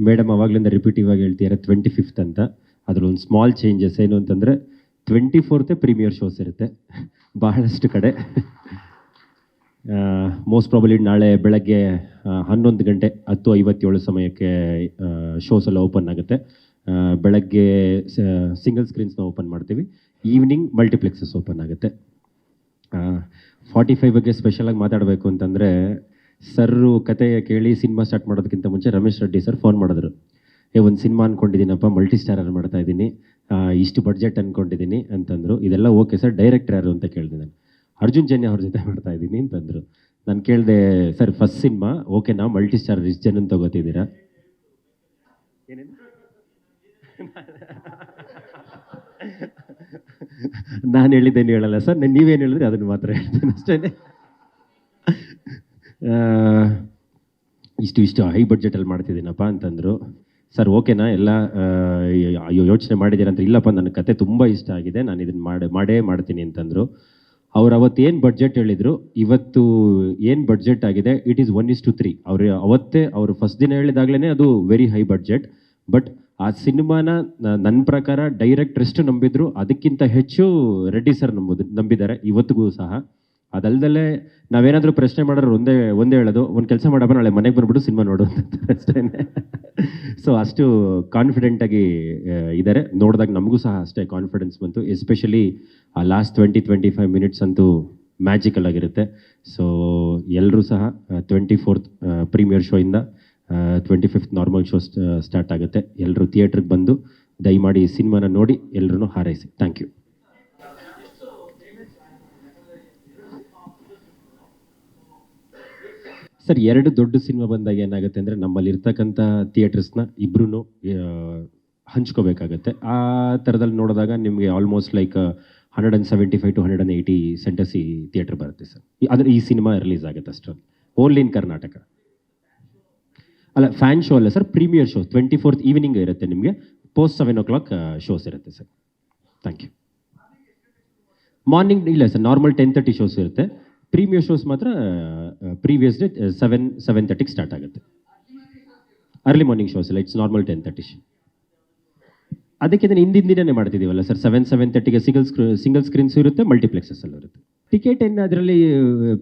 Madam ಅವಾಗಲಿಂದ ರಿಪೀಟಿವ್ ಆಗಿ ಹೇಳ್ತಿದ್ದಾರೆ 25th ಅಂತ. ಅದರಲ್ಲೊಂದು ಸ್ಮಾಲ್ ಚೇಂಜಸ್ ಏನು ಅಂತಂದರೆ 24th ಪ್ರೀಮಿಯರ್ ಶೋಸ್ ಇರುತ್ತೆ ಬಹಳಷ್ಟು ಕಡೆ. ಮೋಸ್ಟ್ ಪ್ರಾಬಲಿ ನಾಳೆ ಬೆಳಗ್ಗೆ 11 ಗಂಟೆ 10:57 ಸಮಯಕ್ಕೆ ಶೋಸ್ ಎಲ್ಲ ಓಪನ್ ಆಗುತ್ತೆ. ಬೆಳಗ್ಗೆ ಸಿಂಗಲ್ ಸ್ಕ್ರೀನ್ಸ್ನ ಓಪನ್ ಮಾಡ್ತೀವಿ, ಈವ್ನಿಂಗ್ ಮಲ್ಟಿಪ್ಲೆಕ್ಸಸ್ ಓಪನ್ ಆಗುತ್ತೆ. 45 ಬಗ್ಗೆ ಸ್ಪೆಷಲಾಗಿ ಮಾತಾಡಬೇಕು ಅಂತಂದರೆ, ಸರ್ರು ಕತೆ ಕೇಳಿ ಸಿನಿಮಾ ಸ್ಟಾರ್ಟ್ ಮಾಡೋದಕ್ಕಿಂತ ಮುಂಚೆ ರಮೇಶ್ ರೆಡ್ಡಿ ಸರ್ ಫೋನ್ ಮಾಡಿದ್ರು. ಒಂದು ಸಿನಿಮಾ ಅಂದ್ಕೊಂಡಿದ್ದೀನಪ್ಪ, ಮಲ್ಟಿ ಸ್ಟಾರರ್ ಮಾಡ್ತಾ ಇದ್ದೀನಿ, ಇಷ್ಟು ಬಡ್ಜೆಟ್ ಅಂದ್ಕೊಂಡಿದ್ದೀನಿ ಅಂತಂದರು. ಇದೆಲ್ಲ ಓಕೆ ಸರ್, ಡೈರೆಕ್ಟರ್ ಯಾರು ಅಂತ ಕೇಳಿದೆ ನಾನು. ಅರ್ಜುನ್ ಜನ್ಯ ಅವ್ರ ಜೊತೆ ಮಾಡ್ತಾ ಇದ್ದೀನಿ ಅಂತಂದರು. ನಾನು ಕೇಳಿದೆ, ಸರ್ ಫಸ್ಟ್ ಸಿನಿಮಾ ಓಕೆನಾ, ಮಲ್ಟಿ ಸ್ಟಾರರ್ ಇಷ್ಟು ಜನ ತಗೋತಿದ್ದೀರಾ? ಏನೇನು ನಾನು ಹೇಳಿದ್ದೇನು ಹೇಳಲ್ಲ ಸರ್, ನೀವೇನು ಹೇಳಿದ್ರೆ ಅದನ್ನು ಮಾತ್ರ ಹೇಳ್ತೇನೆ ಅಷ್ಟೇ. ಇಷ್ಟು ಹೈ ಬಡ್ಜೆಟಲ್ಲಿ ಮಾಡ್ತಿದ್ದೀನಪ್ಪ ಅಂತಂದರು. ಸರ್ ಓಕೆನಾ ಎಲ್ಲ ಯೋಚನೆ ಮಾಡಿದ್ದೀರ ಅಂತ? ಇಲ್ಲಪ್ಪ, ನನ್ನ ಕತೆ ತುಂಬ ಇಷ್ಟ ಆಗಿದೆ, ನಾನು ಇದನ್ನು ಮಾಡೇ ಮಾಡ್ತೀನಿ ಅಂತಂದರು. ಅವ್ರು ಅವತ್ತು ಏನು ಬಡ್ಜೆಟ್ ಹೇಳಿದರು, ಇವತ್ತು ಏನು ಬಡ್ಜೆಟ್ ಆಗಿದೆ, ಇಟ್ ಈಸ್ 1:3. ಅವರು ಫಸ್ಟ್ ದಿನ ಹೇಳಿದಾಗಲೇ ಅದು ವೆರಿ ಹೈ ಬಡ್ಜೆಟ್. ಬಟ್ ಆ ಸಿನಿಮಾನ ನನ್ನ ಪ್ರಕಾರ ಡೈರೆಕ್ಟರ್ ಎಷ್ಟು ನಂಬಿದ್ರು ಅದಕ್ಕಿಂತ ಹೆಚ್ಚು ರೆಡ್ಡಿ ಸರ್ ನಂಬಿದ್ದಾರೆ ಇವತ್ತಿಗೂ ಸಹ. ಅದಲ್ದಲ್ಲೇ ನಾವೇನಾದರೂ ಪ್ರಶ್ನೆ ಮಾಡೋರು ಒಂದೇ ಹೇಳೋದು, ಒಂದು ಕೆಲಸ ಮಾಡಪ್ಪ, ನಾಳೆ ಮನೆಗೆ ಬಂದ್ಬಿಟ್ಟು ಸಿನಿಮಾ ನೋಡು ಅಂತ ಅಷ್ಟೇ. ಸೊ ಅಷ್ಟು ಕಾನ್ಫಿಡೆಂಟಾಗಿ ಇದ್ದಾರೆ. ನೋಡಿದಾಗ ನಮಗೂ ಸಹ ಅಷ್ಟೇ ಕಾನ್ಫಿಡೆನ್ಸ್ ಬಂತು. ಎಸ್ಪೆಷಲಿ ಆ ಲಾಸ್ಟ್ 20-25 ಮಿನಿಟ್ಸ್ ಅಂತೂ ಮ್ಯಾಜಿಕಲ್ ಆಗಿರುತ್ತೆ. ಸೊ ಎಲ್ಲರೂ ಸಹ 24th ಪ್ರೀಮಿಯರ್ ಶೋಯಿಂದ 25th ನಾರ್ಮಲ್ ಶೋ ಸ್ಟಾರ್ಟ್ ಆಗುತ್ತೆ. ಎಲ್ಲರೂ ಥಿಯೇಟ್ರಿಗೆ ಬಂದು ದಯಮಾಡಿ ಈ ಸಿನಿಮಾನ ನೋಡಿ ಎಲ್ಲರೂ ಹಾರೈಸಿ. Thank you. ಸರ್, 2 ದೊಡ್ಡ ಸಿನಿಮಾ ಬಂದಾಗ ಏನಾಗುತ್ತೆ ಅಂದರೆ, ನಮ್ಮಲ್ಲಿ ಇರ್ತಕ್ಕಂಥ ಥಿಯೇಟರ್ಸ್ನ ಇಬ್ಬರೂ ಹಂಚ್ಕೋಬೇಕಾಗತ್ತೆ. ಆ ಥರದಲ್ಲಿ ನೋಡಿದಾಗ ನಿಮಗೆ ಆಲ್ಮೋಸ್ಟ್ ಲೈಕ್ 175 to 180 ಸೆಂಟರ್ಸ್ ಈ ಥಿಯೇಟರ್ ಬರುತ್ತೆ ಸರ್. ಆದರೆ ಈ ಸಿನಿಮಾ ರಿಲೀಸ್ ಆಗುತ್ತೆ ಅಷ್ಟರಲ್ಲಿ, ಓನ್ಲಿ ಇನ್ ಕರ್ನಾಟಕ. ಅಲ್ಲ, ಫ್ಯಾನ್ ಶೋ ಅಲ್ಲ sir, premier show 24th evening ಇರುತ್ತೆ. ನಿಮಗೆ ಪೋಸ್ಟ್ 7 o'clock ಶೋಸ್ ಇರುತ್ತೆ ಸರ್. Thank you. ಮಾರ್ನಿಂಗ್ ಇಲ್ಲ ಸರ್, ನಾರ್ಮಲ್ 10:30 ಶೋಸ್ ಇರುತ್ತೆ. ಪ್ರೀಮಿಯರ್ ಶೋಸ್ ಮಾತ್ರ ಪ್ರೀವಿಯಸ್ ಡೇ 7:30 ಸ್ಟಾರ್ಟ್ ಆಗುತ್ತೆ. ಅರ್ಲಿ ಮಾರ್ನಿಂಗ್ ಶೋಸ್ ಇಲ್ಲ, ಇಟ್ಸ್ ನಾರ್ಮಲ್ 10:30. ಅದಕ್ಕೆ ಹಿಂದಿನ ದಿನನೇ ಮಾಡ್ತಿದ್ದೀವಲ್ಲ ಸರ್, 7:30ಗೆ ಸಿಂಗಲ್ ಸ್ಕ್ರೀನ್ಸ್ ಇರುತ್ತೆ, ಮಲ್ಟಿಪ್ಲೆಕ್ಸಸ್ ಎಲ್ಲ ಇರುತ್ತೆ. ಟಿಕೆಟ್ ಏನು ಅದರಲ್ಲಿ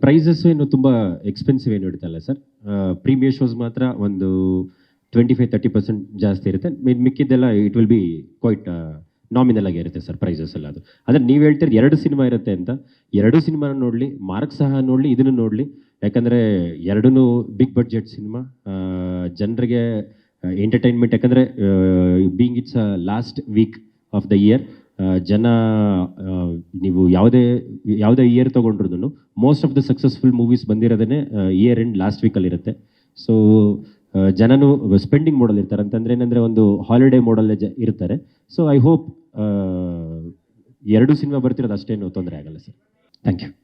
ಪ್ರೈಸಸ್ ಏನು ತುಂಬ ಎಕ್ಸ್ಪೆನ್ಸಿವ್ ಏನು ಇರುತ್ತಲ್ಲ ಸರ್. ಪ್ರೀಮಿಯರ್ ಶೋಸ್ ಮಾತ್ರ ಒಂದು 25-30% ಜಾಸ್ತಿ ಇರುತ್ತೆ. ಮಿಕ್ಕಿದ್ದೆಲ್ಲ it will be quite nominal ಆಗಿ ಇರುತ್ತೆ ಸರ್ ಪ್ರೈಸಸ್ ಎಲ್ಲ. ಅದು ಅಂದರೆ ನೀವು ಹೇಳ್ತೀರಿ 2 ಸಿನಿಮಾ ಇರುತ್ತೆ ಅಂತ, 2 ಸಿನಿಮಾನ ನೋಡಲಿ, ಮಾರ್ಕ್ ಸಹ ನೋಡಲಿ, ಇದನ್ನು ನೋಡಲಿ. ಯಾಕಂದರೆ ಎರಡೂ ಬಿಗ್ ಬಡ್ಜೆಟ್ ಸಿನಿಮಾ, ಜನರಿಗೆ ಎಂಟರ್ಟೈನ್ಮೆಂಟ್. ಯಾಕಂದರೆ being it's last week of the year, ಜನ ನೀವು ಯಾವುದೇ ಇಯರ್ ತೊಗೊಂಡ್ರು most of the successful movies ಬಂದಿರೋದೇ ಇಯರ್ ಎಂಡ್ ಲಾಸ್ಟ್ ವೀಕಲ್ಲಿರುತ್ತೆ. ಸೊ ಜನನು ಸ್ಪೆಂಡಿಂಗ್ ಮೋಡಲ್ ಇರ್ತಾರೆ. ಅಂತಂದರೆ ಏನಂದರೆ ಒಂದು ಹಾಲಿಡೇ ಮೋಡಲ್ಲೇ ಇರ್ತಾರೆ. ಸೊ ಐ ಹೋಪ್ 2 ಸಿನಿಮಾ ಬರ್ತಿರೋದು ಅಷ್ಟೇನು ತೊಂದರೆ ಆಗಲ್ಲ ಸರ್. Thank you.